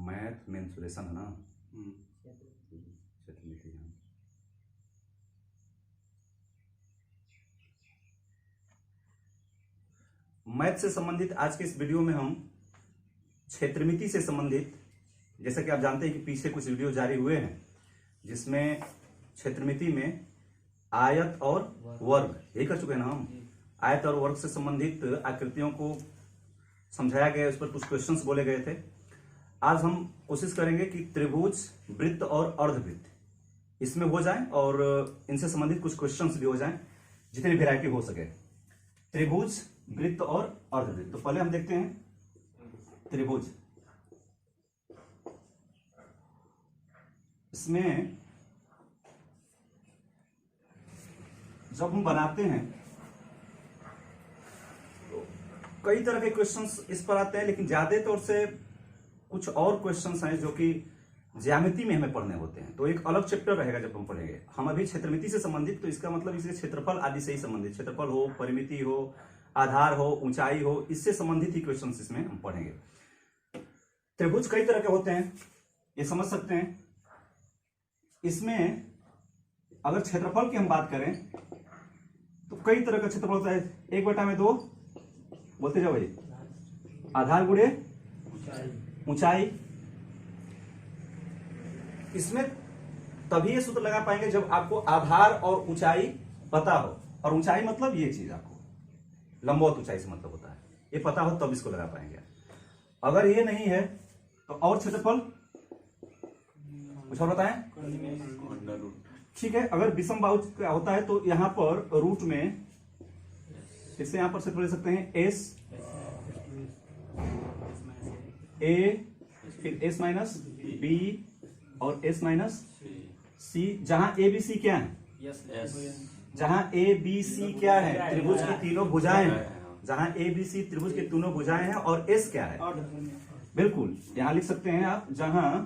Math mensuration है ना। क्षेत्रमिति है। मैथ से संबंधित आज के इस वीडियो में हम क्षेत्रमिति से संबंधित, जैसा कि आप जानते हैं कि पीछे कुछ वीडियो जारी हुए हैं जिसमें क्षेत्रमिति में आयत और वर्ग यही कर चुके हैं ना हम। आयत और वर्ग से संबंधित आकृतियों को समझाया गया, उस पर कुछ क्वेश्चंस बोले गए थे। आज हम कोशिश करेंगे कि त्रिभुज, वृत्त और अर्धवृत्त इसमें हो जाएं और इनसे संबंधित कुछ क्वेश्चंस भी हो जाएं, जितनी वैरायटी हो सके। त्रिभुज, वृत्त और अर्धवृत्त। तो पहले हम देखते हैं त्रिभुज। इसमें जब हम बनाते हैं तो कई तरह के क्वेश्चंस इस पर आते हैं, लेकिन ज्यादा तौर से कुछ और क्वेश्चंस हैं जो कि ज्यामिति में हमें पढ़ने होते हैं। तो एक अलग चैप्टर रहेगा जब हम पढ़ेंगे। हम अभी क्षेत्रमिति से संबंधित, तो इसका मतलब इसके क्षेत्रफल आदि से ही संबंधित, क्षेत्रफल हो, परिमिति हो, आधार हो, ऊंचाई हो, इससे संबंधित ही क्वेश्चंस इसमें हम पढ़ेंगे। त्रिभुज कई तरह के होते हैं, ये समझ सकते हैं। इसमें अगर क्षेत्रफल की हम बात करें तो कई तरह का क्षेत्रफल होता है। 1/2 बोलते जाओ भाई। आधार गुणे ऊंचाई। इसमें तभी ये सूत्र लगा पाएंगे जब आपको आधार और ऊंचाई पता हो, और ऊंचाई मतलब ये चीज आपको लंबवत ऊंचाई से मतलब होता है, ये पता हो तब इसको लगा पाएंगे। अगर ये नहीं है तो और क्षेत्रफल कुछ और बताएं। ठीक है, अगर विषम बाहु का होता है तो यहां पर रूट में इससे यहां पर क्षेत्रफल ले सकते हैं एस ए, फिर एस माइनस बी और एस माइनस सी, जहां ए बी सी क्या है, जहां ए बी सी क्या है, त्रिभुज की तीनों भुजाएं हैं। जहां ए बी सी त्रिभुज की तीनों भुजाएं हैं, और एस क्या है, बिल्कुल यहां लिख सकते हैं आप, जहां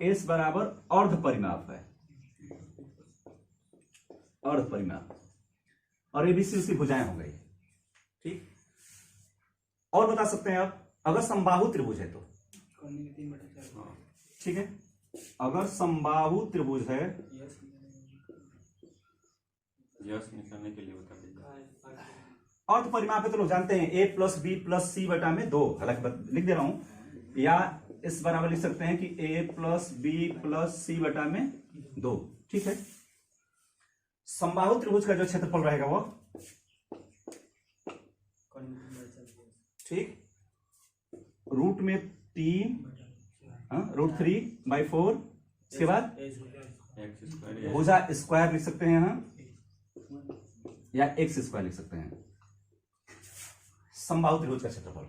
एस बराबर अर्ध परिमाप है, अर्ध परिमाप, और ए बी सी उसकी भुजाएं हो गई। ठीक, और बता सकते हैं आप अगर समबाहु त्रिभुज है तो, ठीक है, अगर समबाहु त्रिभुज है, यस निकालने के लिए बता दीजिए। अर्ध परिमाप है तो लोग जानते हैं a प्लस बी प्लस सी बटा में 2, हालांकि लिख दे रहा हूं, या इस बराबर लिख सकते हैं कि a प्लस बी प्लस सी बटा में 2। ठीक है, समबाहु त्रिभुज का जो क्षेत्रफल रहेगा वो, ठीक, रूट में 3, रूट 3/4, इसके बाद भुजा स्क्वायर लिख सकते हैं यहां, या एक्स स्क्वायर लिख सकते हैं। समबाहु त्रिभुज का क्षेत्रफल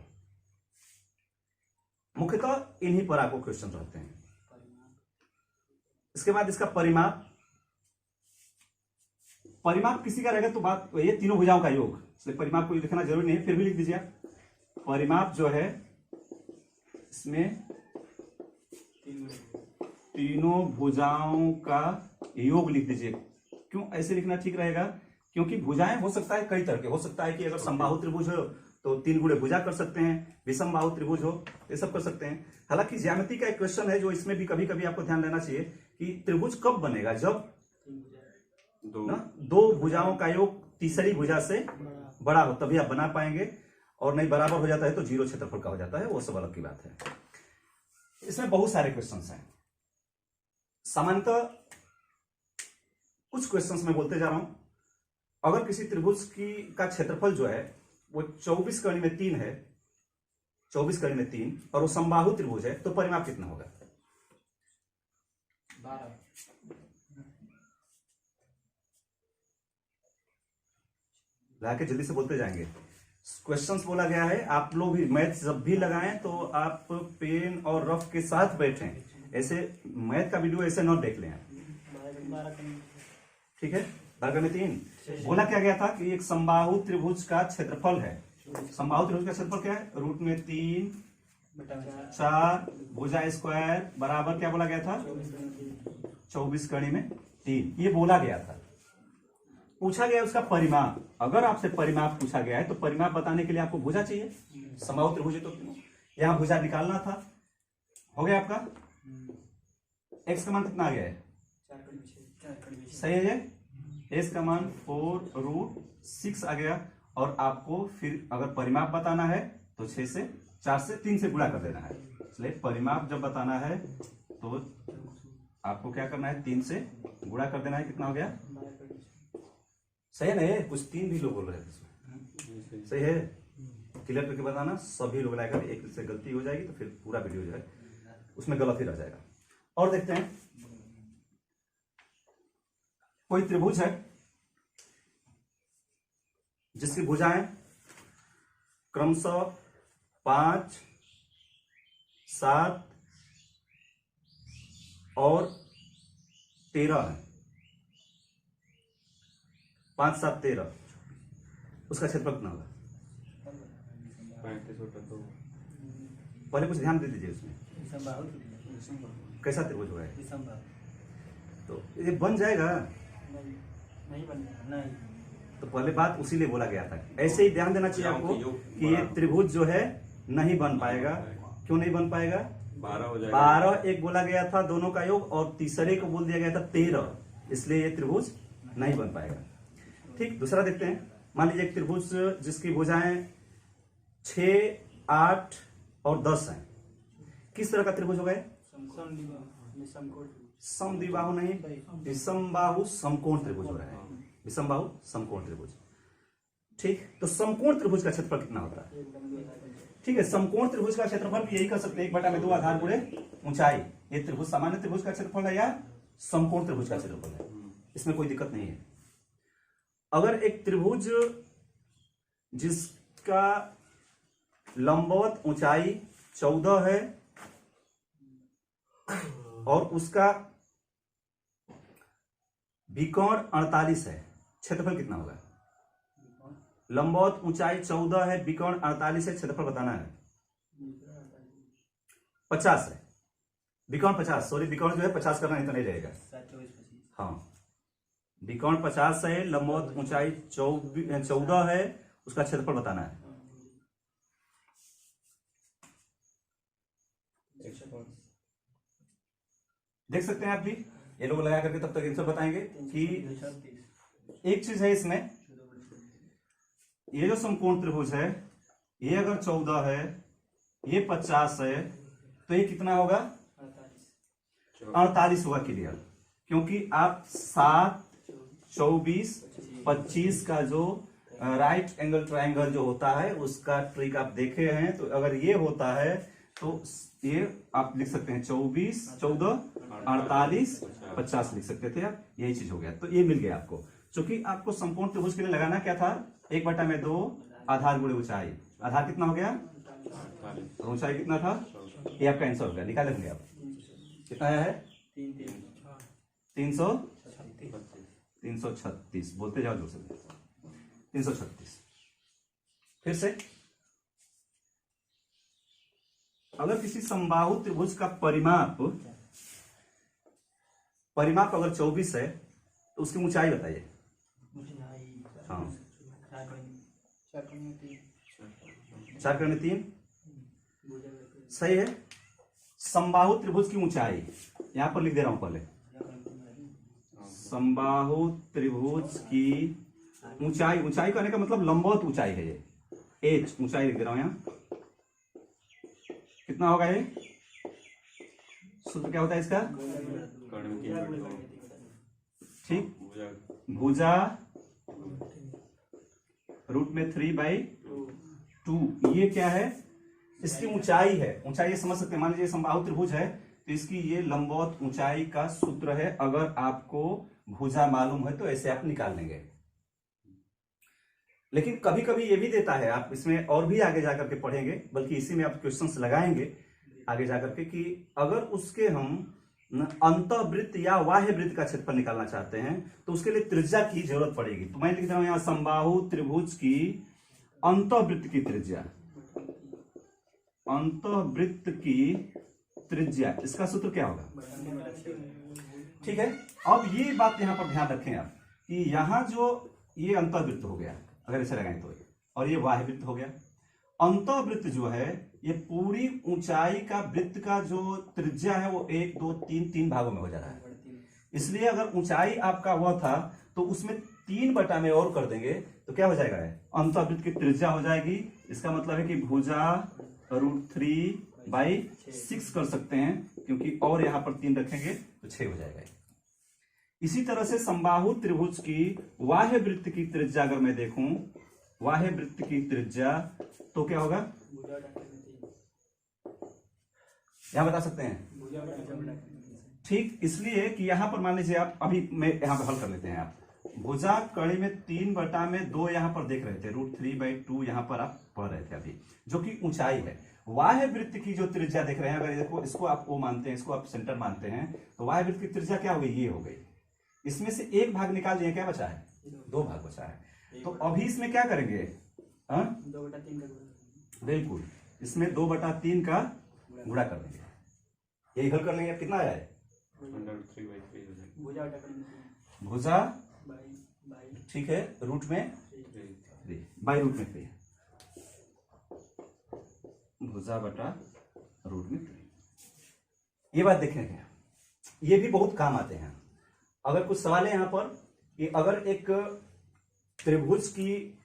मुख्यतः इन्हीं पर आपको क्वेश्चन रहते हैं। इसके बाद इसका परिमाप, परिमाप किसी का रहेगा तो बात ये तीनों भुजाओं का योग, इसलिए परिमाप को लिखना जरूरी नहीं है, फिर भी लिख दीजिए। परिमाप जो है इसमें तीनों भुजाओं का योग लिख दीजिए। क्यों ऐसे लिखना ठीक रहेगा, क्योंकि भुजाएं हो सकता है कई तरह के, हो सकता है कि अगर समबाहु त्रिभुज हो तो 3 गुणे भुजा कर सकते हैं, विषम बाहु त्रिभुज हो ये सब कर सकते हैं। हालांकि ज्यामिति का एक क्वेश्चन है जो इसमें भी कभी कभी आपको ध्यान देना चाहिए कि त्रिभुज कब बनेगा, जब दो भुजाओं का योग तीसरी भुजा से बड़ा हो, तभी आप बना पाएंगे, और नहीं बराबर हो जाता है तो 0 क्षेत्रफल का हो जाता है, वो सब अलग की बात है। इसमें बहुत सारे क्वेश्चंस हैं। सामान्यतः कुछ क्वेश्चंस मैं बोलते जा रहा हूं। अगर किसी त्रिभुज का क्षेत्रफल जो है वो 24 कड़ी में 3 है, 24 कड़ी में 3, और वो समबाहु त्रिभुज है, तो परिमाप कितना होगा? 12। लाके जल्दी से बोलते जाएंगे। क्वेश्चंस बोला गया है, आप लोग भी मैथ जब भी लगाएं तो आप पेन और रफ के साथ बैठें, ऐसे मैथ का वीडियो ऐसे न देख लें। ठीक है, वर्ग में 3 बोला क्या गया था कि एक समबाहु त्रिभुज का क्षेत्रफल है। समबाहु त्रिभुज का क्षेत्रफल क्या है? रूट में 3 4 भुजा स्क्वायर बराबर क्या बोला गया था? 24 कड़ी में 3, ये बोला गया था। पूछा गया उसका परिमाप। अगर आपसे परिमाप पूछा गया है तो परिमाप बताने के लिए आपको भुजा चाहिए। समबाहु त्रिभुज तो यहां भुजा निकालना था, हो गया आपका। x का मान कितना आ गया है? सही है ये। s का मान 4√6 आ गया। और आपको फिर अगर परिमाप बताना है तो 6 से 4 से 3 से गुणा कर देना है। इसलिए परिमाप जब बताना है तो आपको क्या करना है? 3 से गुणा कर देना है। कितना हो गया? सही है ना? ये कुछ 3 भी लोग बोल रहे हैं इसमें। सही है? क्लियर करके बताना। सभी लोग लाएगा, एक से गलती हो जाएगी तो फिर पूरा वीडियो जो है उसमें गलत ही रह जाएगा। और देखते हैं, कोई त्रिभुज है जिसकी भुजाएं क्रमशः 5, 7 और 13 है। 5, 7, 13। उसका क्षेत्रफल कितना होगा? 35 पहले कुछ ध्यान दे दीजिए उसमें। कैसा त्रिभुज होगा? तो ये बन जाएगा। नहीं बनेगा, नहीं। तो पहले बात उसी लिए बोला गया था। ऐसे ही ध्यान देना चाहिए आपको कि ये त्रिभुज जो है नहीं बन पाएगा। क्यों नहीं बन पाएगा? 12 हो जाएगा। 12 एक बोला गया था दोनों का योग, और तीसरे को बोल दिया गया था 13, इसलिए ये त्रिभुज नहीं बन पाएगा। ठीक, दूसरा देखते हैं। मान लीजिए एक त्रिभुज जिसकी भुजाएं 6, 8 और 10 हैं। किस तरह का त्रिभुज होगा? समद्विबाहु नहीं, विषमबाहु समकोण त्रिभुज हो रहा है। विषमबाहु समकोण त्रिभुज। ठीक, तो समकोण त्रिभुज का क्षेत्रफल कितना होता है? ठीक है, समकोण त्रिभुज का क्षेत्रफल भी यही कर सकते हैं, 1/2 आधार गुणे ऊंचाई। ये त्रिभुज सामान्य त्रिभुज का क्षेत्रफल है या समकोण त्रिभुज का क्षेत्रफल है, इसमें कोई दिक्कत नहीं है। अगर एक त्रिभुज जिसका लंबवत ऊंचाई 14 है और उसका विकर्ण 48 है, क्षेत्रफल कितना होगा? लंबवत ऊंचाई 14 है, विकर्ण 48 है, क्षेत्रफल बताना है। 50 है, विकर्ण 50, सॉरी विकर्ण जो है 50 करना नहीं तो नहीं रहेगा। हाँ, विकर्ण 50 है, लंबवत ऊंचाई 14 है, उसका क्षेत्रफल बताना है। देख सकते हैं आप भी, ये लोग लगा करके तब तक आंसर बताएंगे कि एक चीज है इसमें, ये जो समकोण त्रिभुज है, ये अगर 14 है, ये 50 है, तो ये कितना होगा? 48 होगा। क्लियर? क्योंकि आप 7, 24, 25 का जो राइट एंगल ट्रायंगल जो होता है उसका ट्रिक आप देखे हैं। तो अगर ये होता है तो ये आप लिख सकते हैं 24, 14, 48, 50 लिख सकते थे आप। यही चीज हो गया, तो ये मिल गया आपको। क्योंकि आपको समकोण त्रिभुज के लिए लगाना क्या था? 1/2 आधार गुणे ऊंचाई। आधार कितना हो गया? और ऊंचाई कितना था? ये आपका आंसर हो गया। निकाल लेंगे आप। कितना आया है? 336। बोलते जाओ जोर से। 336। फिर से, अगर किसी समबाहु त्रिभुज का परिमाप अगर 24 है तो उसकी ऊंचाई बताइए। हाँ, 4×3 सही है। समबाहु त्रिभुज की ऊंचाई यहां पर लिख दे रहा हूं पहले। समबाहु त्रिभुज की ऊंचाई, ऊंचाई कहने का मतलब लंबवत ऊंचाई है ये, h ऊंचाई लिख दे रहा हूं यहां। कितना होगा ये? सूत्र क्या होता है इसका? ठीक, भुजा √3/2। ये क्या है? इसकी ऊंचाई है। ऊंचाई ये समझ सकते हैं। मान लीजिए समबाहु त्रिभुज है तो इसकी ये लंबवत ऊंचाई का सूत्र है। अगर आपको भुजा मालूम है तो ऐसे आप निकाल लेंगे। लेकिन कभी कभी ये भी देता है, आप इसमें और भी आगे जाकर के पढ़ेंगे, बल्कि इसी में आप क्वेश्चंस लगाएंगे आगे जाकर के, कि अगर उसके हम अंतःवृत्त या बाह्य वृत्त का क्षेत्रफल निकालना चाहते हैं तो उसके लिए त्रिज्या की जरूरत पड़ेगी। तो मैं लिख रहा हूं यहां समबाहु त्रिभुज की अंतःवृत्त की त्रिज्या, अंतःवृत्त की त्रिज्या, इसका सूत्र क्या होगा? ठीक है। अब ये बात यहां पर ध्यान रखें आप कि यहां जो ये अंतःवृत्त हो गया, अगर इसे लगाएं तो, और ये बाह्य वृत्त हो गया। अंतःवृत्त जो है ये पूरी ऊंचाई का वृत्त का जो त्रिज्या है वो 1 2 3 3 भागों में हो जा रहा है। इसलिए अगर ऊंचाई आपका वह था तो उसमें 3 बटा में और कर देंगे तो क्या हो जाएगा, अंतःवृत्त की त्रिज्या हो जाएगी। इसका मतलब है कि भुजा √3/6 कर सकते हैं, क्योंकि और यहां पर 3 रखेंगे तो 6 हो जाएगा। इसी तरह से समबाहु त्रिभुज की बाह्य वृत्त की त्रिज्या अगर मैं देखूं, बाह्य वृत्त की त्रिज्या तो क्या होगा, यहां बता सकते हैं। ठीक, इसलिए कि यहां पर मान लीजिए आप, अभी मैं यहां पर हल कर लेते हैं। आप भुजा कड़ी में 3 बटा में 2 यहां पर देख रहे थे, √3/2 यहां पर आप पढ़ रहे थे अभी, जो कि ऊंचाई है। बाह्य वृत्त की जो त्रिज्या देख रहे हैं, अगर देखो इसको आप ओ मानते हैं, इसको आप सेंटर मानते हैं, तो बाह्य वृत्त की त्रिज्या क्या हो गई, ये हो गई। इसमें से 1 भाग निकाल दिए, क्या बचा है, 2 भाग बचा है। तो अभी इसमें क्या करेंगे, 2/3 का गुणा। बिल्कुल, इसमें 2/3 का गुणा कर देंगे, यही हल कर लेंगे। कितना आया है, √3/3 हो जाएगा। भुजा बटा कड़ी में 3। भुजा बाई ठीक है, रूट में 3 बाई रूट में 3, भुजा बटा रूट में 3। ये बात देखेंगे, ये भी बहुत काम आते हैं। अगर कुछ सवाल है यहां पर कि अगर एक त्रिभुज की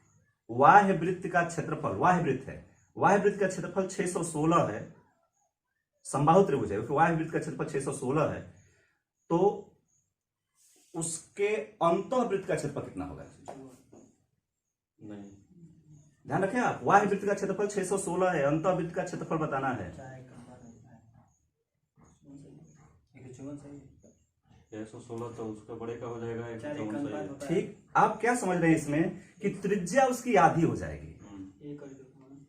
बाह्य वृत्त का क्षेत्रफल, बाह्य वृत्त है, बाह्य वृत्त का क्षेत्रफल 616 है, समबाहु त्रिभुज है, बाह्य वृत्त का क्षेत्रफल 616 है, तो उसके अंतःवृत्त का क्षेत्रफल कितना होगा, नहीं, ध्यान रखें आप। बाह्य वृत्त का क्षेत्रफल 616 है, अंतःवृत्त का क्षेत्रफल बताना है। 616 तो उसका बड़े का हो जाएगा, 154 सही है। ठीक, आप क्या समझ रहे हैं इसमें कि त्रिज्या उसकी आधी हो जाएगी।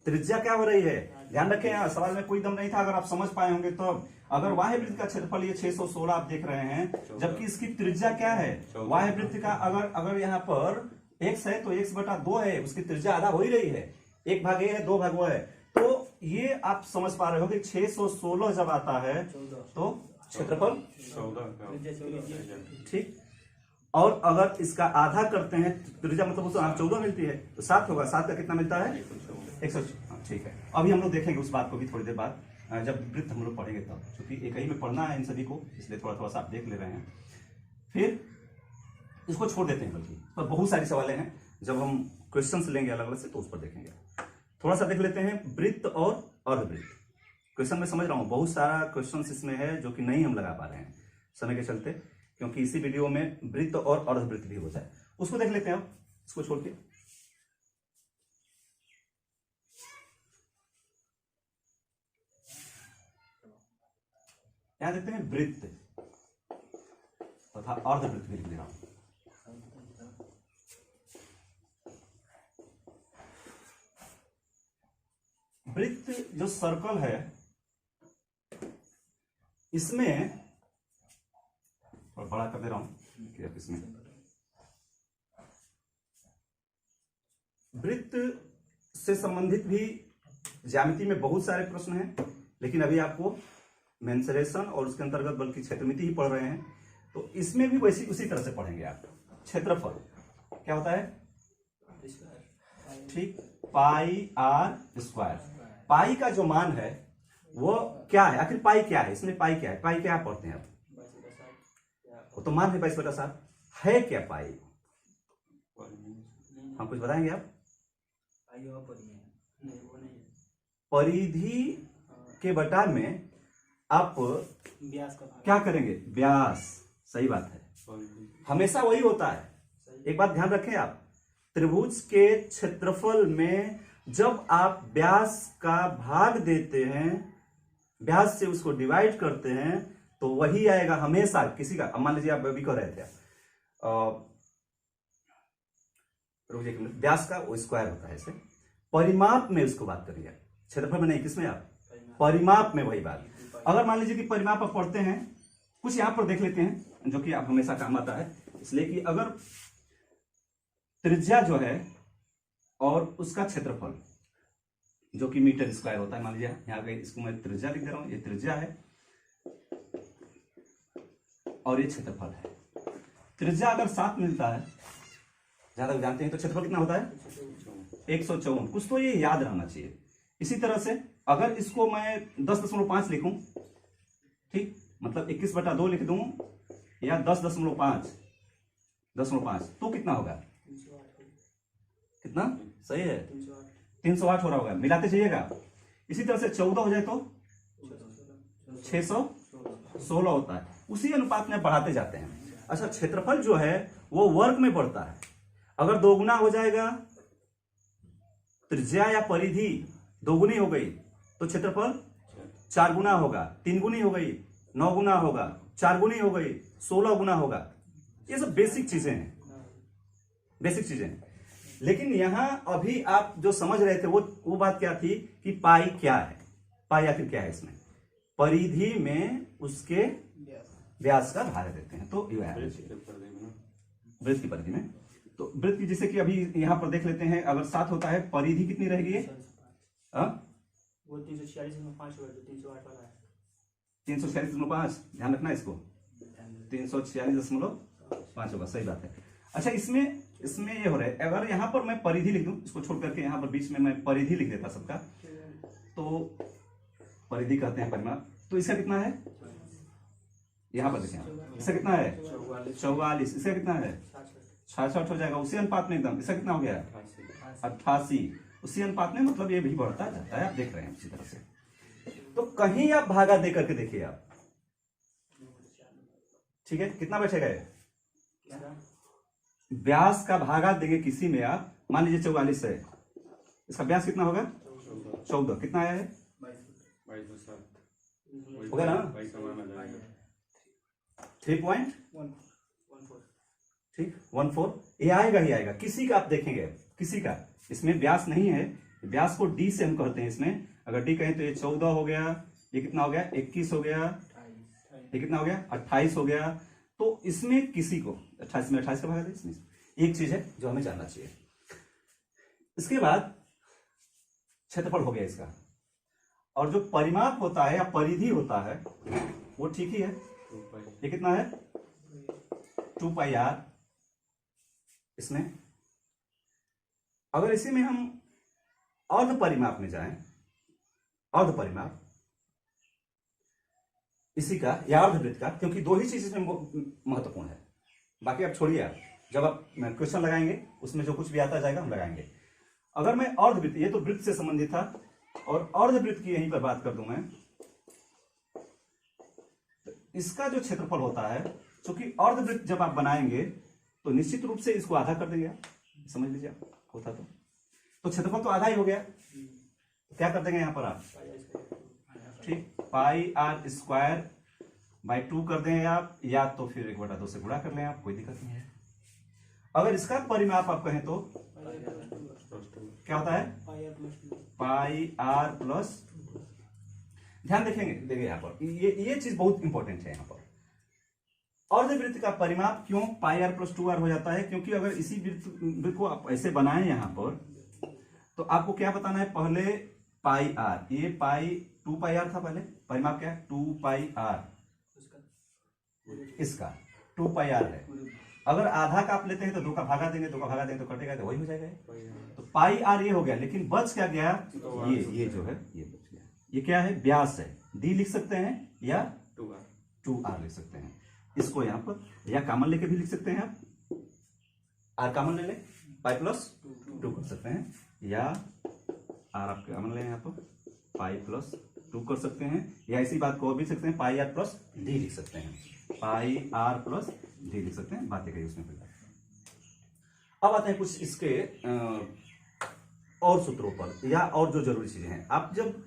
त्रिज्या क्या हो रही है, ध्यान रखें, यहाँ सवाल में कोई दम नहीं था, अगर आप समझ पाए होंगे तो। अगर बाह्य वृत्त का क्षेत्रफल ये 616 आप देख रहे हैं, जबकि इसकी त्रिज्या क्या है, बाह्य वृत्त का अगर यहाँ पर x है तो x/2 है, उसकी त्रिज्या आधा हो ही रही है, 1 भाग a है, 2 भाग वो है। तो ये आप समझ पा रहे हो कि 616 जब आता है तो क्षेत्रफल 14 का, ठीक। और अगर इसका आधा करते हैं, त्रिज्या मतलब उसको 14 मिलती है, तो 7 होगा। 7 का कितना मिलता है, 100। ठीक है, अभी हम लोग देखेंगे उस बात को भी थोड़ी देर बाद, जब वृत्त हम लोग पढ़ेंगे तब, क्योंकि एक ही में पढ़ना है इन सभी को, इसलिए थोड़ा थोड़ा सा आप देख ले रहे हैं। फिर इसको छोड़ देते हैं, बल्कि पर बहुत सारी सवालें हैं, जब हम क्वेश्चंस लेंगे अलग अलग से तो उस पर देखेंगे। थोड़ा सा देख लेते हैं वृत्त और अर्धवृत्त। क्वेश्चन में समझ रहा हूँ बहुत सारा क्वेश्चंस इसमें है जो कि नहीं हम लगा पा रहे हैं समय के चलते, क्योंकि इसी वीडियो में वृत्त और अर्धवृत्त भी होता है, उसको देख लेते हैं अब, इसको छोड़ के। यहां देखते हैं वृत्त तथा अर्धवृत्त भी लिख दे रहा हूं। वृत्त जो सर्कल है, इसमें और बड़ा कर दे रहा हूं कि अब इसमें वृत्त से संबंधित भी ज्यामिति में बहुत सारे प्रश्न हैं, लेकिन अभी आपको मेंसुरेशन और उसके अंतर्गत बल्कि क्षेत्रमिति ही पढ़ रहे हैं, तो इसमें भी वैसी उसी तरह से पढ़ेंगे आप। क्षेत्रफल क्या होता है, ठीक, πr²। पाई का जो मान है वो क्या है, आखिर पाई क्या है, इसमें पाई क्या है, पाई क्या पढ़ते हैं आप, वो तो मान है 22/7 है, क्या पाई, हम कुछ बताएंगे आप। परिधि के बटा में आप व्यास का क्या करेंगे, व्यास, सही बात है, हमेशा वही होता है। एक बात ध्यान रखें आप, त्रिभुज के क्षेत्रफल में जब आप व्यास का भाग देते हैं, व्यास से उसको डिवाइड करते हैं, तो वही आएगा हमेशा किसी का। अब मान लीजिए आप अभी कह रहे थे व्यास का वो स्क्वायर होता है, ऐसे परिमाप में उसको बात करिए, क्षेत्रफल में नहीं, किसमें आप, परिमाप में वही बात। अगर मान लीजिए कि परिमाप आप पढ़ते हैं, कुछ यहां पर देख लेते हैं जो कि आप हमेशा काम आता है, इसलिए कि अगर त्रिज्या जो है और उसका क्षेत्रफल जो कि मीटर स्क्वायर होता है, मान लीजिए यहाँ पे इसको मैं त्रिज्या लिख दे रहा हूं, ये त्रिज्या है और ये क्षेत्रफल है। त्रिज्या अगर 7 मिलता है, ज्यादा जानते हैं, तो क्षेत्रफल कितना होता है 154। कुछ तो ये याद रहना चाहिए इसी तरह से अगर इसको मैं 10.5 लिखूं, ठीक, मतलब 21/2 लिख दूं या 10.5 तो कितना होगा? 308 कितना सही है? 308 308 हो रहा होगा, मिलाते जाइएगा। इसी तरह से 14 हो जाए तो 616 होता है। उसी अनुपात में बढ़ाते जाते हैं। अच्छा, क्षेत्रफल जो है वो वर्ग में बढ़ता है। अगर दोगुना हो जाएगा, त्रिज्या या परिधि दोगुनी हो गई तो क्षेत्रफल 4 गुना होगा, 3 गुनी हो गई 9 गुना होगा, 4 गुनी हो गई 16 गुना होगा। ये सब बेसिक चीजें हैं, बेसिक चीजें हैं। लेकिन यहां अभी आप जो समझ रहे थे वो बात क्या थी कि पाई क्या है, पाई आखिर क्या है? इसमें परिधि में उसके व्यास का भाग देते हैं। तो ये है वृत्त की परिधि में। तो वृत्त की, जैसे कि अभी यहां पर देख लेते हैं, अगर 7 होता है, परिधि कितनी रहेगी? वो 346.5 होगा जो 308 वाला है। 346.5, ध्यान रखना इसको, 346.5 होगा, सही बात है। अच्छा, इसमें ये हो रहा है, अगर यहां पर मैं परिधि लिख दूं, इसको छोड़ करके यहां पर बीच में मैं परिधि लिख देता सबका, तो परिधि कहते हैं परिमाप। तो इसका कितना है? यहां पर देखें, इसका कितना है? 44। इसका कितना है? 66 हो जाएगा उसी अनुपात में एकदम। इसका कितना हो गया? 88। उसी अनुपात में, मतलब ये भी बढ़ता जाता है, आप देख रहे हैं उसी तरह से। तो कहीं आप भागा दे करके देखिए आप, ठीक है, कितना बचेगा? व्यास का भागा देंगे किसी में आप, मान लीजिए 44 है, इसका व्यास कितना होगा? 14। कितना आया है? 22 होगा ना? 3.14, ठीक, 14। ये आएगा ही आएगा किसी का, आप देखेंगे किसी का। इसमें व्यास नहीं है, व्यास को डी से हम कहते हैं। इसमें अगर डी कहें तो ये 14 हो गया, ये कितना हो गया? 21 हो गया, ये कितना हो गया? 28 हो गया। तो इसमें किसी को 28 में 28 का भाग है। इसमें एक चीज है जो हमें जानना चाहिए। इसके बाद क्षेत्रफल हो गया इसका, और जो परिमाप होता है या परिधि होता है वो ठीक ही है। ये कितना है? 2πr। इसमें अगर इसी में हम अर्ध परिमाप में जाएं, अर्ध परिमाप इसी का या अर्धवृत्त का, क्योंकि दो ही चीज इसमें महत्वपूर्ण है, बाकी आप छोड़िए। आप जब आप क्वेश्चन लगाएंगे उसमें जो कुछ भी आता जाएगा हम लगाएंगे। अगर मैं अर्धवृत्त, ये तो वृत्त से संबंधित था, और अर्धवृत्त की यहीं पर बात कर दूं मैं, तो इसका जो क्षेत्रफल होता है, क्योंकि अर्धवृत्त जब आप बनाएंगे तो निश्चित रूप से इसको आधा कर देंगे आप, समझ लीजिए आप, होता तो क्षेत्रफल तो आधा ही हो गया। तो क्या कर देंगे यहां पर आप, ठीक, πr²/2 कर दें आप, या तो फिर 1/2 से गुणा कर लें आप, कोई दिक्कत नहीं है। अगर इसका परिमाप आप कहें तो क्या होता है? πr+। ध्यान देखिए यहां पर, ये चीज बहुत इंपॉर्टेंट है यहां पर। अर्धवृत्त का परिमाप क्यों πr+2r हो जाता है? क्योंकि अगर इसी वृत्त को आप ऐसे बनाएं यहां पर, तो आपको क्या बताना है? पहले πr, ये 2πr था पहले, परिमाप क्या है? 2πr, इसका 2πr है। अगर आधा का आप लेते हैं तो 2 का भागा देंगे, 2 का भागा देंगे तो कटेगा, तो वही हो जाएगा। तो πr ये हो गया, लेकिन बच क्या गया? ये जो है ये बच गया। ये क्या है? व्यास है। डी लिख सकते हैं या 2r लिख सकते हैं। इसको यहां पर या कॉमन लेके भी लिख सकते हैं आप, r कॉमन ले लें, π+2 कर सकते हैं, या r आप कॉमन ले, यहां पर π+2 कर सकते हैं, या इसी बात को और भी लिख सकते हैं, πr+d लिख सकते हैं, πr+d लिख सकते हैं। बातें कही उसमें। अब आते हैं कुछ इसके और सूत्रों पर, या और जो जरूरी चीजें हैं। आप जब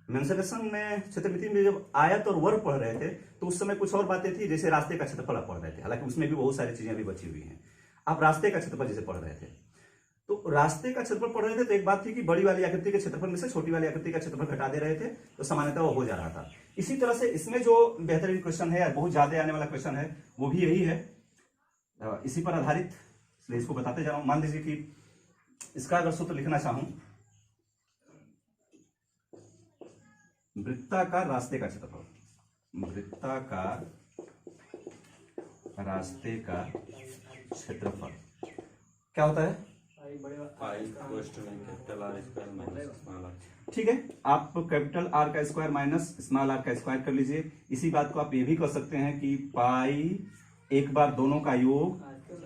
मेंसुरेशन में, क्षेत्रमिति में जब आयत और वर्ग पढ़ रहे थे तो उस समय कुछ और बातें थी, जैसे रास्ते का क्षेत्रफल आप पढ़ रहे थे, हालांकि उसमें भी बहुत सारी चीजें अभी बची हुई हैं। आप रास्ते का क्षेत्रफल जैसे पढ़ रहे थे, तो रास्ते का क्षेत्रफल पढ़ रहे थे तो एक बात थी कि बड़ी वाली आकृति के क्षेत्रफल में से छोटी वाली आकृति का क्षेत्रफल घटा दे रहे थे, तो सामान्यतः वो हो जा रहा था। इसी तरह से इसमें जो बेहतरीन क्वेश्चन है, बहुत ज्यादा आने वाला क्वेश्चन है, वो भी यही है, इसी पर आधारित, इसलिए इसको बताते जा रहा हूं। मान लीजिए कि इसका अगर सूत्र लिखना चाहूं, वृत्ताकार रास्ते का क्षेत्रफल, वृत्ताकार रास्ते का क्षेत्रफल क्या होता है? पाई बड़े पाई क्वेश्चन में capital R square minus small R. ठीक है, आप कैपिटल आर का स्क्वायर माइनस स्मॉल आर का स्क्वायर कर लीजिए। इसी बात को आप ये भी कर सकते हैं कि पाई एक बार दोनों का योग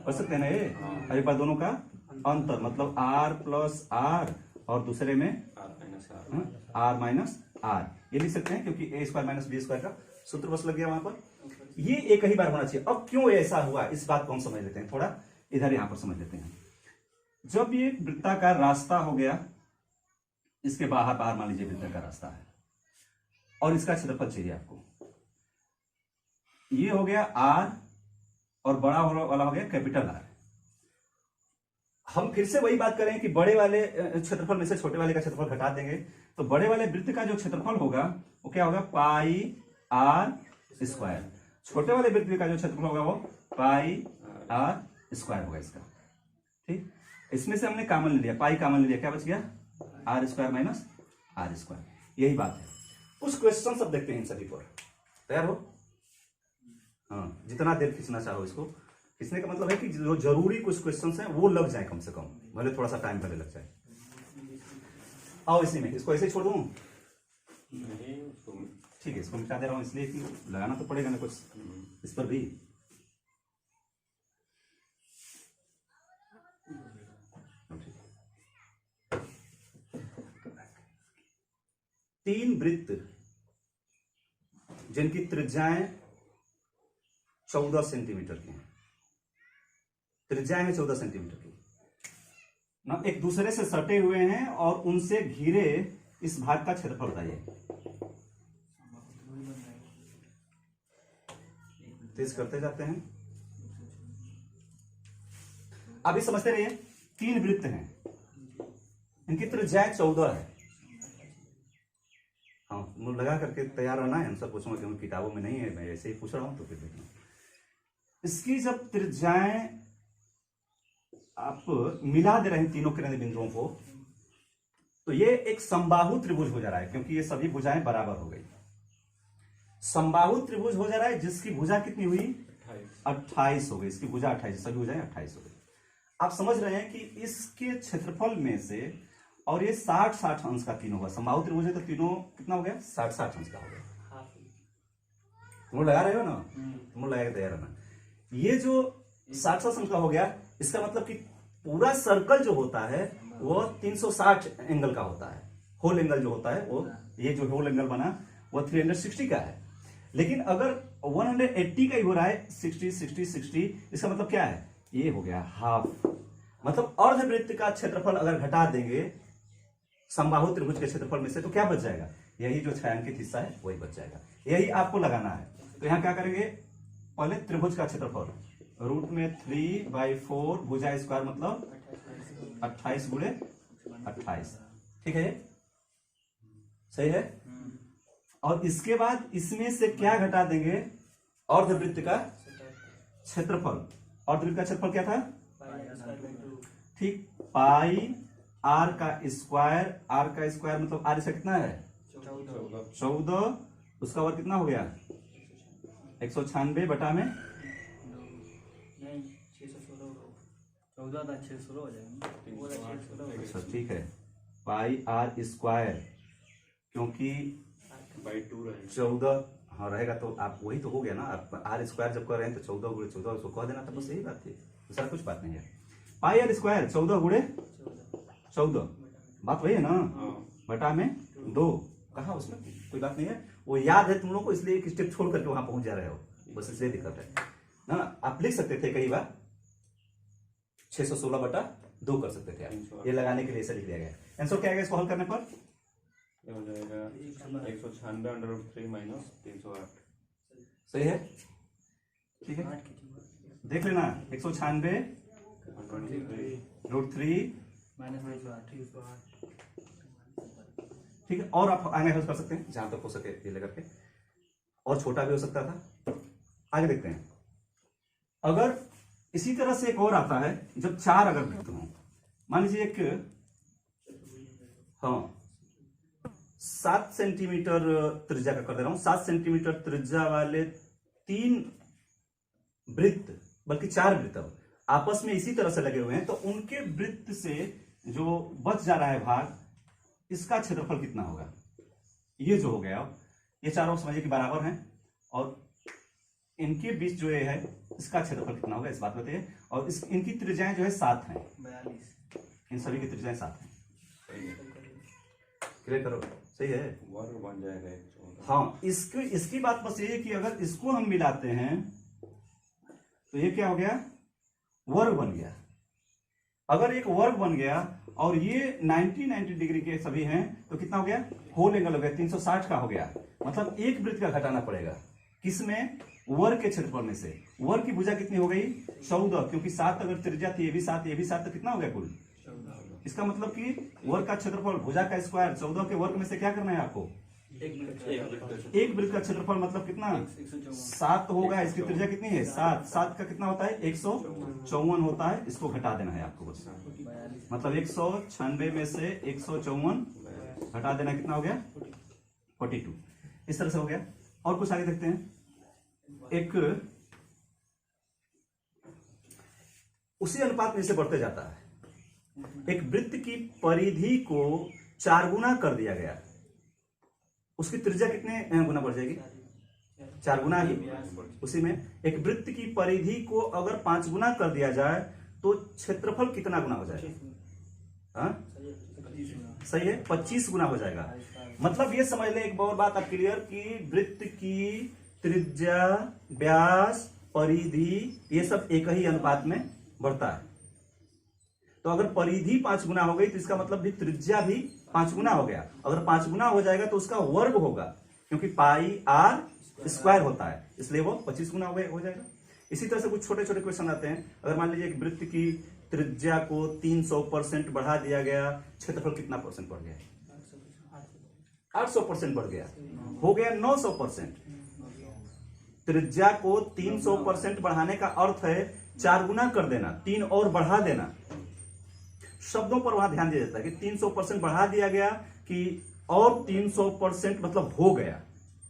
कर सकते हैं ना ये, और एक बार दोनों का अंतर, मतलब आर प्लस आर और दूसरे में R minus R. R minus R, ये लिख सकते हैं क्योंकि A square minus B square का सूत्र बस लग गया वहां पर। ये एक ही बार होना चाहिए। अब क्यों ऐसा हुआ इस बात को हम समझ लेते हैं, थोड़ा इधर यहां पर समझ लेते हैं। जब ये वृत्ताकार रास्ता हो गया, इसके बाहर बाहर मान लीजिए वृत्ताकार रास्ता है और इसका क्षेत्रफल चाहिए आपको, ये हो गया आर और बड़ा वाला हो गया कैपिटल आर। हम फिर से वही बात करें कि बड़े वाले क्षेत्रफल में से छोटे वाले का क्षेत्रफल घटा देंगे, तो बड़े वाले वृत्त का जो क्षेत्रफल होगा वो क्या होगा, पाई आर स्क्वायर। छोटे वाले वृत्त का जो क्षेत्रफल होगा वो पाई आर स्क्वायर होगा इसका। ठीक, इसमें से हमने कॉमन ले लिया, पाई कॉमन ले लिया, क्या बच गया, R square minus R square. यही बात है। कुछ क्वेश्चन सब देखते हैं इन सभी पर। तैयार हो? हाँ, जितना देर खींचना चाहो इसको। खींचने का मतलब है कि जो जरूरी कुछ क्वेश्चंस हैं वो लग जाए कम से कम, भले थोड़ा सा टाइम पहले लग जाए। आओ इसी में, इसको ऐसे ही छोड़ दूं? नहीं उसको ठीक है, इसको मिटा दे रहा हूं इसलिए कि लगाना तो पड़ेगा ना कुछ इस पर भी। तीन वृत्त जिनकी त्रिज्याएं 14 सेंटीमीटर की हैं, त्रिज्याएं हैं 14 सेंटीमीटर की ना, एक दूसरे से सटे हुए हैं और उनसे घिरे इस भाग का क्षेत्रफल बताइए। तेज करते जाते हैं, अभी समझते रहिए। तीन वृत्त हैं, इनकी त्रिज्याएं 14 है। हाँ, मुझे लगा करके तैयार रहना है, आंसर पूछूंगा क्योंकि किताबों में नहीं है, मैं ऐसे ही पूछ रहा हूं तो फिर देखना। इसकी जब त्रिज्याएं आप मिला दे रहे हैं तीनों केंद्र बिंदुओं को, तो ये एक समबाहु त्रिभुज हो जा रहा है, क्योंकि ये सभी भुजाएं बराबर हो गई। समबाहु त्रिभुज हो जा रहा है जिसकी भुजा कितनी हुई, 28 हो गई। इसकी भुजा 28, सभी भुजाएं 28 हो गई। आप समझ रहे हैं कि इसके क्षेत्रफल में से, और ये 60-60 अंश का तीनों होगा। समबाहु त्रिभुज है तो तीनों कितना हो गया, 60-60 अंश का हो गया। तुम लगा रहे हो ना, तुम लगा के तैयार रहना। ये जो 60-60 अंश का हो गया, इसका मतलब कि पूरा सर्कल जो होता है वो 360 एंगल का होता है। होल एंगल जो होता है वो, ये जो होल एंगल बना वो 360 का है। लेकिन अगर 180 का ही हो रहा है, 60-60-60, इसका मतलब क्या है, ये हो गया हाफ। मतलब अर्धवृत्त का क्षेत्रफल अगर घटा देंगे समबाहु त्रिभुज के क्षेत्रफल में से, तो क्या बच जाएगा, यही जो छायांकित हिस्सा है वही बच जाएगा। यही आपको लगाना है। तो यहां क्या करेंगे, पहले त्रिभुज का क्षेत्रफल रूट में 3/4 भुजा स्क्वायर, मतलब 28 गुणे 28। ठीक है, सही है। और इसके बाद इसमें से क्या घटा देंगे, अर्धवृत्त का क्षेत्रफल। अर्धवृत्त का क्षेत्रफल क्या था, ठीक, पाई आर का स्क्वायर। आर का स्क्वायर मतलब आर इसका कितना है, 14, उसका वर्ग कितना हो गया, 196 बटा में 14 हो जाएगा। अच्छा ठीक है, पाई आर स्क्वायर, क्योंकि बाई 2 रहेगा 14 हाँ रहेगा, तो आप वही तो हो गया ना। आप आर स्क्वायर जब कर रहे हैं तो 14 गुणे 14 उसको कह देना था, बस यही बात थी, दूसरा कुछ बात नहीं है। पाई आर स्क्वायर 14 गुणे 14, बात वही है ना, बटा में 2। कहा उसमें कोई बात नहीं है, वो याद है तुम लोग को, इसलिए एक स्टेप छोड़ करके वहां पहुंच जा रहे हो, बस इसलिए दिक्कत है ना। आप लिख सकते थे कई बार 616 बटा 2 कर सकते थे आप, ये लगाने के लिए ऐसा लिख दिया गया। आंसर क्या आएगा इसको हल करने पर, ये हो जाएगा 196/√3 माइनस 308। सही है, ठीक है, देख लेना 196/√3 ठीक है। और आप आगे हल कर सकते हैं जहां तक हो सके ये लेकर के, और छोटा भी हो सकता था। आगे देखते हैं, अगर इसी तरह से एक और आता है, जब 4 अगर वृत्त हों, मान लीजिए एक, हाँ 7 सेंटीमीटर त्रिज्या का कर दे रहा हूं, 7 सेंटीमीटर त्रिज्या वाले 3 वृत्त, बल्कि 4 वृत्त। आपस में इसी तरह से लगे हुए हैं, तो उनके वृत्त से जो बच जा रहा है भाग, इसका क्षेत्रफल कितना होगा। ये जो हो गया, ये चारों समझिए कि बराबर हैं, और इनके बीच जो ये है इसका क्षेत्रफल कितना होगा, इस बात बताइए। और इनकी त्रिज्याएं जो है 7 हैं, 42। इन सभी की त्रिज्याएं 7 हैं। सही है। क्लियर करो, सही है। वर्ग बन जाएगा 114। हाँ, इसकी बात बस ये है कि अगर इसको हम मिलाते हैं तो ये क्या हो गया, वर्ग बन गया। अगर एक वर्ग बन गया और ये 90 डिग्री के सभी हैं तो कितना हो गया, होल एंगल हो गया, 360 का हो गया। मतलब एक वृत्त का घटाना पड़ेगा, किसमें, वर्ग के क्षेत्रफल में से। वर्ग की भुजा कितनी हो गई, 14, क्योंकि 7 अगर त्रिज्या थी, ये भी 7, ये भी 7, तो कितना हो गया कुल। इसका मतलब कि वर्ग का क्षेत्रफल, भुजा का स्क्वायर, 14 के वर्ग में से क्या करना है आपको, एक वृत्त का क्षेत्रफल मतलब कितना, 7 होगा। इसकी त्रिज्या कितनी है, 7, 7 का कितना होता है, 154 होता है। इसको घटा देना है आपको बस, मतलब 196 में से 154 घटा देना, कितना हो गया, 42। इस तरह से हो गया। और कुछ आगे देखते हैं। एक उसी अनुपात में से बढ़ते जाता है। एक वृत्त की परिधि को 4 गुना कर दिया गया, उसकी त्रिज्या कितने गुना बढ़ जाएगी, 4 गुना ही। उसी में एक वृत्त की परिधि को अगर 5 गुना कर दिया जाए तो क्षेत्रफल कितना गुना हो जाएगा, हाँ सही है, 25 गुना हो जाएगा। मतलब ये समझ लें, एक और बात आप क्लियर, कि वृत्त की त्रिज्या, व्यास, परिधि, ये सब एक ही अनुपात में बढ़ता है। तो अगर परिधि 5 गुना हो गई तो इसका मतलब भी त्रिज्या भी 5 गुना हो गया। अगर 5 गुना हो जाएगा तो उसका वर्ग होगा, क्योंकि पाई आर स्क्वायर होता है, इसलिए वो 25 गुना हो जाएगा। इसी तरह से कुछ छोटे छोटे क्वेश्चन आते हैं। अगर मान लीजिए एक वृत्त की त्रिज्या को 300% बढ़ा दिया गया, क्षेत्रफल कितना परसेंट बढ़ गया, 800% बढ़ गया, हो गया 900%। त्रिज्या को 300% बढ़ाने का अर्थ है 4 गुना कर देना, 3 और बढ़ा देना। शब्दों पर वहां ध्यान दिया जाता है कि 300% बढ़ा दिया गया कि, और 300% मतलब हो गया,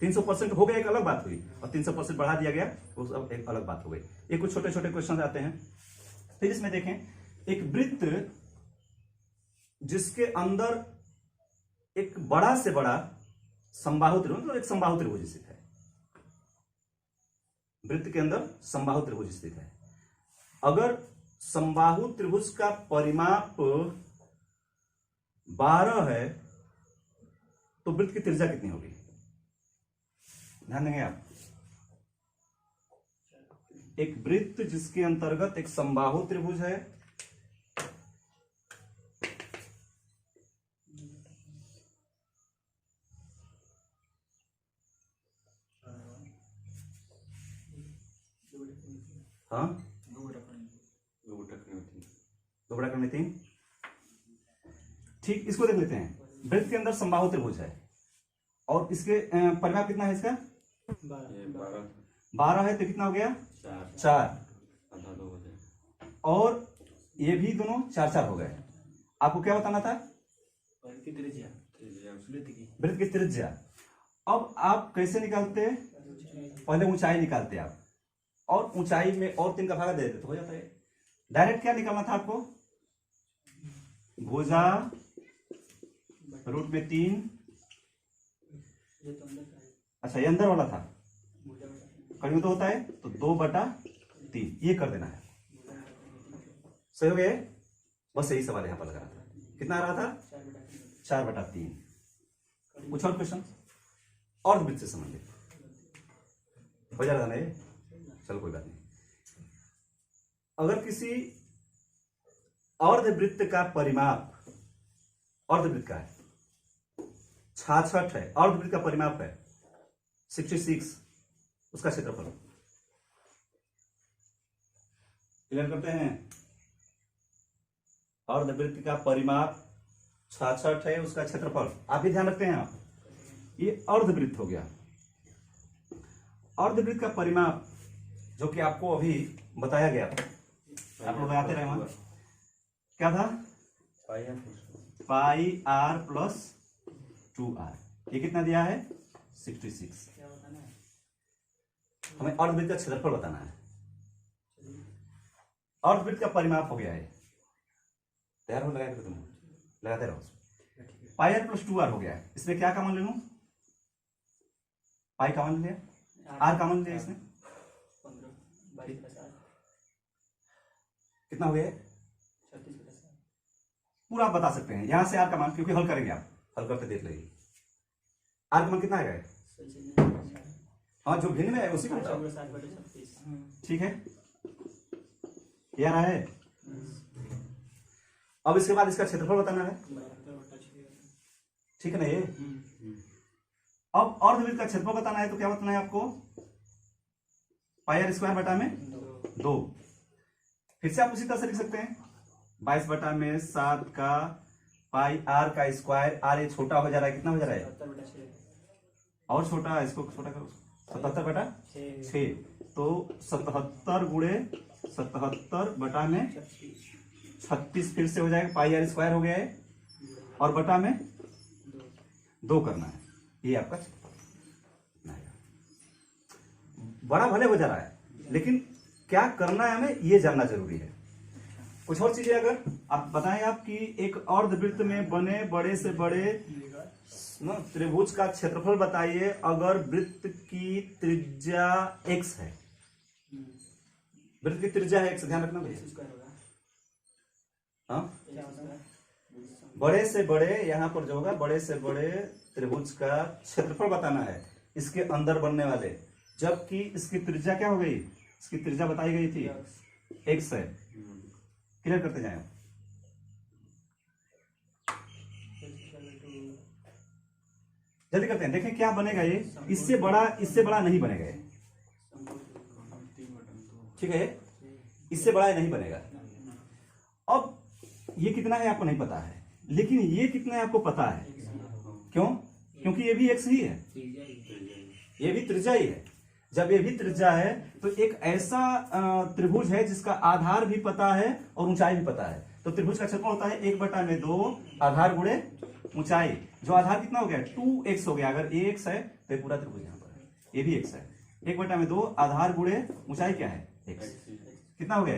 300% हो गया एक अलग बात हुई, और 300% बढ़ा दिया गया वो सब एक अलग बात हो गई। ये कुछ छोटे छोटे क्वेश्चन आते हैं। फिर इसमें देखें, एक वृत्त जिसके अंदर एक बड़ा से बड़ा समबाहु त्रिभुज, मतलब एक समबाहु त्रिभुज स्थित है, वृत्त के अंदर समबाहु त्रिभुज स्थित है। अगर समबाहु त्रिभुज का परिमाप 12 है तो वृत्त की त्रिज्या कितनी होगी, ध्यान देंगे आप। एक वृत्त जिसके अंतर्गत एक समबाहु त्रिभुज है, हाँ, 2 बटा क्रम 3, ठीक। इसको देख लेते हैं। वृत्त के अंदर समबाहु त्रिभुज है और इसके परिमाप कितना है, इसका 12 है, तो कितना हो गया, 4, और ये भी दोनों 4 हो गए। आपको क्या बताना था, वृत्त की त्रिज्या। अब आप कैसे निकालते, पहले ऊंचाई निकालते आप, और ऊंचाई में और 3 का भागा दे देते तो हो जाता है। डायरेक्ट क्या निकालना था आपको, भुजा रूट में 3, अच्छा ये अंदर वाला था, कहीं तो होता है, तो 2 बटा 3 ये कर देना है, सही हो गए। बस यही सवाल यहां पर लगा रहा था, कितना आ रहा था, 4 बटा 3। कुछ और क्वेश्चन अर्धवृत्त से संबंधित हो जा रहा था ना ये, चलो कोई बात नहीं। अगर किसी अर्धवृत्त का परिमाप, अर्धवृत्त का है 66 है, अर्धवृत्त का परिमाप है 66, उसका क्षेत्रफल क्लियर करते हैं। अर्धवृत्त का परिमाप 66 है, उसका क्षेत्रफल आप भी ध्यान रखते हैं आप, ये अर्धवृत्त हो गया। अर्धवृत्त का परिमाप जो कि आपको अभी बताया गया था, आप लोग आते रहे वहां, क्या था, पाई आर प्लस 2r, ये कितना दिया है, 66। हमें अर्धवृत्त का क्षेत्रफल बताना है। अर्धवृत्त का परिमाप हो गया है। तैयार हो, लगाए तुम लगाते रहो। पाई आर प्लस 2 आर हो गया है। इसमें क्या कॉमन ले लूं? पाई कॉमन लिया, आर कॉमन लिया इसमें, 15 22 का 7 कितना हो गया? 36 का 7 पूरा आप बता सकते हैं यहां से आर का मान, क्योंकि हल करेंगे आप, हल करते देख लेंगे। आर का मान कितना आएगा? हाँ, जो भिन्न में है उसी को बताओ। 7/36 ठीक है, ये आ रहा है। अब इसके बाद इसका क्षेत्रफल बताना है, ठीक है ना ये। अब अर्धवृत्त का क्षेत्रफल बताना है, तो क्या बताना है आपको? पाई आर स्क्वायर बटा में 2। फिर से आप उसी तरह से लिख सकते हैं, 22 बटा में 7 का पाई आर का स्क्वायर। आर ये छोटा हो जा रहा है, कितना हो जा रहा है? 77/6 और छोटा, इसको छोटा करो, 77 बटा 6। तो 77 गुणे 77 बटा में 36 फिर से हो जाएगा, पाई आर स्क्वायर हो गया है, और बटा में 2 करना है। ये आपका बड़ा भले हो जा रहा है, लेकिन क्या करना है हमें ये जानना जरूरी है। कुछ और चीजें अगर आप बताएं, आप कि एक अर्धवृत्त में बने बड़े से बड़े त्रिभुज का क्षेत्रफल बताइए अगर वृत्त की त्रिज्या x है। वृत्त की त्रिज्या है x, ध्यान रखना भैया। हाँ, बड़े से बड़े, यहां पर जो होगा बड़े से बड़े त्रिभुज का क्षेत्रफल बताना है इसके अंदर बनने वाले, जबकि इसकी त्रिज्या क्या हो गई? इसकी त्रिज्या बताई गई थी x है। क्लियर करते जाए, जल्दी करते हैं। देखें क्या बनेगा ये, इससे बड़ा नहीं बनेगा ये, ठीक है, इससे बड़ा नहीं बनेगा। अब ये कितना है आपको नहीं पता है, लेकिन ये कितना है आपको पता है। क्यों? क्योंकि ये भी x ही है, ये भी त्रिज्या ही है। जब ये भी त्रिज्या है तो एक ऐसा त्रिभुज है जिसका आधार भी पता है और ऊंचाई भी पता है। तो त्रिभुज का क्षेत्रफल होता है 1/2 आधार गुणे ऊंचाई। जो आधार कितना हो गया? 2x हो गया। अगर ये x है तो ये पूरा त्रिभुज यहाँ पर है, ये भी x है। 1/2 आधार गुणे ऊंचाई क्या है? x। कितना हो गया?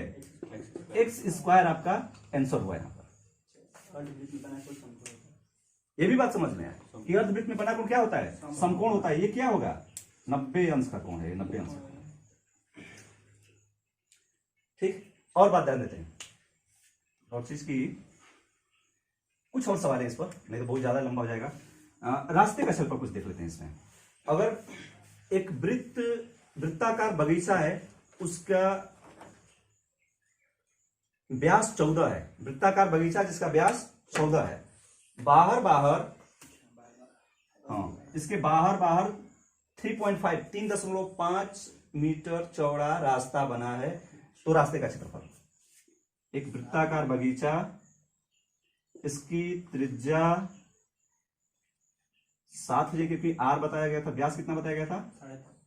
x स्क्वायर आपका आंसर हुआ यहाँ पर। ये भी बात समझ में है कि अर्धवृत्त में बना कोण क्या होता है? समकोण होता है। ये क्या होगा? 90 अंश का कोण है, 90 अंश का कोण। ठीक, और बात ध्यान देते हैं और चीज की, कुछ और सवाल है इस पर, नहीं तो बहुत ज्यादा लंबा हो जाएगा। रास्ते का क्षेत्रफल कुछ देख लेते हैं इसमें। अगर एक वृत्ताकार बगीचा है, उसका व्यास 14 है। वृत्ताकार बगीचा जिसका व्यास 14 है, इसके बाहर 3.5 मीटर चौड़ा रास्ता बना है। तो रास्ते का क्षेत्रफल, एक वृत्ताकार बगीचा, इसकी त्रिज्या 7 है, क्योंकि आर बताया गया था, व्यास कितना बताया गया था?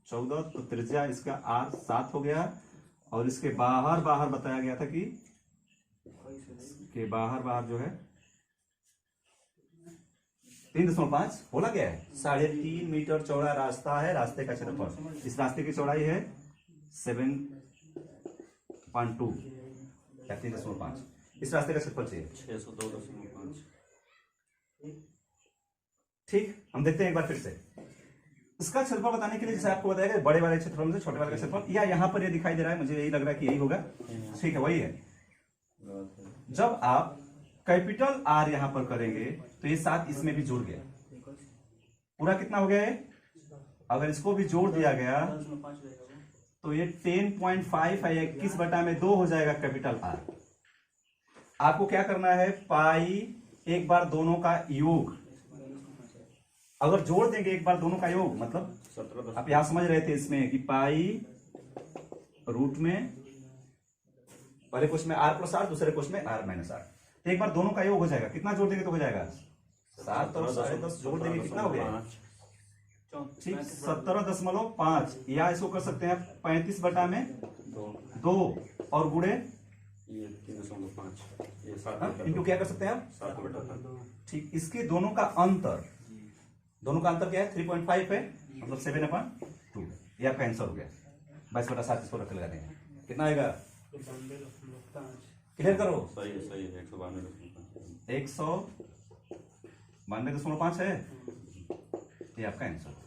14। तो त्रिज्या इसका आर 7 हो गया। और इसके बाहर बताया गया था कि बाहर जो है 3.5 बोला गया है। 3.5 मीटर चौड़ा रास्ता है, रास्ते का क्षेत्रफल। इस रास्ते की चौड़ाई है 7.2 या 3.5। इस रास्ते का क्षेत्रफल चाहिए 602.5। ठीक, हम देखते हैं एक बार फिर से। इसका क्षेत्रफल बताने के लिए जैसे आपको बताया बड़े वाले क्षेत्रफल में से छोटे वाले का क्षेत्रफल, या यहाँ पर ये दिखाई दे रहा है, मुझे यही लग रहा है कि यही होगा। ठीक है, वही है। जब आप कैपिटल आर यहां पर करेंगे तो ये 7 इसमें भी जुड़ गया, पूरा कितना हो गया है? अगर इसको भी जोड़ दिया गया तो ये 10.5 है, 21/2 हो जाएगा कैपिटल आर। आपको क्या करना है? पाई एक बार दोनों का योग, अगर जोड़ देंगे एक बार दोनों का योग, मतलब आप यहां समझ रहे थे इसमें कि पाई रूट में पहले क्वेश्चन में r + r, दूसरे क्वेश्चन में r - r। तो एक बार दोनों का योग हो जाएगा। कितना जोड़ देंगे तो हो जाएगा? 7 और 10.5 जोड़ देंगे कितना हो गया? ठीक, 17.5। या इसको कर सकते हैं 35/2 और गुणे ये 3.5, ये 7 इनको क्या कर सकते हैं आप? 7/2। ठीक, इसके दोनों का अंतर क्या है? 3.5 है, मतलब 7/2। ये आपका आंसर हो गया। 22/7 इसको रख लगा देंगे, कितना आएगा? 5 क्लियर करो। सही है 192.5 192.5 है, ये आपका आंसर।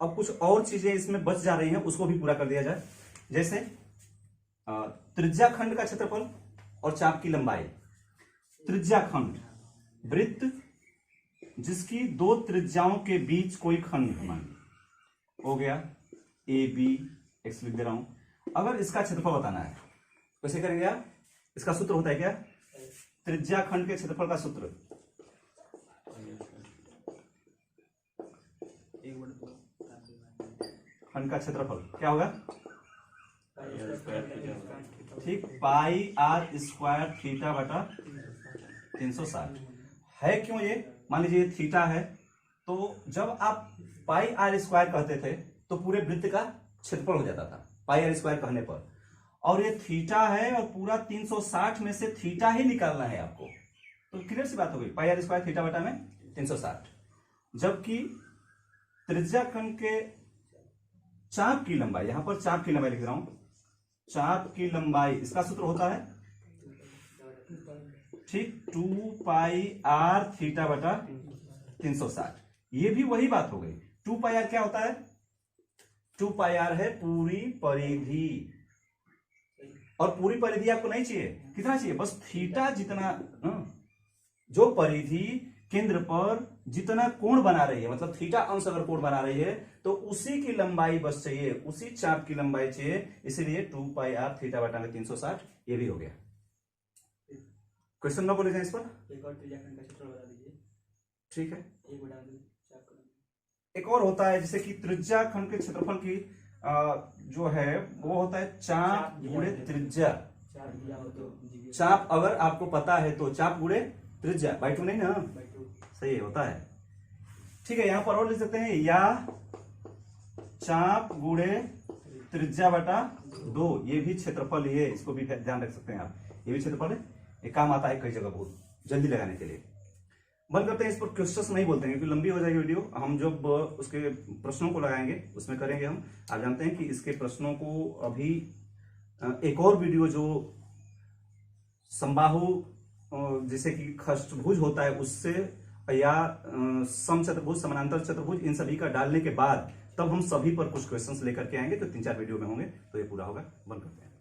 अब कुछ और चीजें इसमें बच जा रही हैं, उसको भी पूरा कर दिया जाए। जैसे त्रिज्या खंड का क्षेत्रफल और चाप की लंबाई। त्रिज्या खंड वृत्त जिसकी दो त्रिज्याओं के बीच कोई खंड मान हो गया, ए बी एक्स लिख दे रहा हूं। अगर इसका क्षेत्रफल बताना है कैसे करेंगे आप? इसका सूत्र होता है क्या? त्रिज्या खंड के क्षेत्रफल का सूत्र 1/2 खंड का क्षेत्रफल क्या होगा? ठीक, पाई आर स्क्वायर थीटा बटा 360 है। क्यों ये? मान लीजिए थीटा है, तो जब आप पाई आर स्क्वायर कहते थे तो पूरे वृत्त का क्षेत्रफल हो जाता था पाई आर स्क्वायर कहने पर, और ये थीटा है और पूरा 360 में से थीटा ही निकालना है आपको, तो क्लियर सी बात हो गई। पाई आर स्क्वायर थीटा बटा में 360। जबकि त्रिज्या खंड के चाप की लंबाई, यहां पर चाप की लंबाई लिख रहा हूं, चाप की लंबाई इसका सूत्र होता है ठीक 2 पाई आर थीटा बटा 360। ये भी वही बात हो गई। 2 पाई आर क्या होता है? 2 पाई आर है पूरी परिधि, और पूरी परिधि आपको नहीं चाहिए, कितना चाहिए? बस थीटा जितना, जो परिधि केंद्र पर जितना कोण बना रही है, मतलब थीटा अंश अगर कोण बना रही है तो उसी की लंबाई बस चाहिए, उसी चाप की लंबाई चाहिए। इसीलिए 2 पाई आर थीटा बटा में 360 ये भी हो गया। क्वेश्चन ना बोले जाए इस पर। एक और त्रिज्या खंड का क्षेत्रफल बता दीजिए। ठीक है, 1/2 चाप का। एक और होता है जैसे कि त्रिज्या खंड के क्षेत्रफल की जो है वो होता है चाप गुणे त्रिज्या। चाप दिया हो तो जीविए चाप अगर आपको पता है तो चाप गुणे त्रिज्या, बाई 2 नहीं ना, 2 सही है, होता है। ठीक है, यहां पर और लिख सकते हैं या चाप गुणे त्रिज्या बटा 2, ये भी क्षेत्रफल ही है, इसको भी ध्यान रख सकते हैं आप, ये भी क्षेत्रफल है, ये काम आता है कई जगह बहुत जल्दी लगाने के लिए। बंद करते हैं, इस पर क्वेश्चंस नहीं बोलते हैं क्योंकि लंबी हो जाएगी वीडियो। हम जब उसके प्रश्नों को लगाएंगे उसमें करेंगे हम। आप जानते हैं कि इसके प्रश्नों को अभी एक और वीडियो जो समबाहु जैसे कि खष्टभुज होता है उससे, या समचतुर्भुज समानांतर चतुर्भुज, इन सभी का डालने के बाद तब हम सभी पर कुछ क्वेश्चंस लेकर के आएंगे, तो 3-4 वीडियो में होंगे, तो ये पूरा होगा। बंद करते हैं।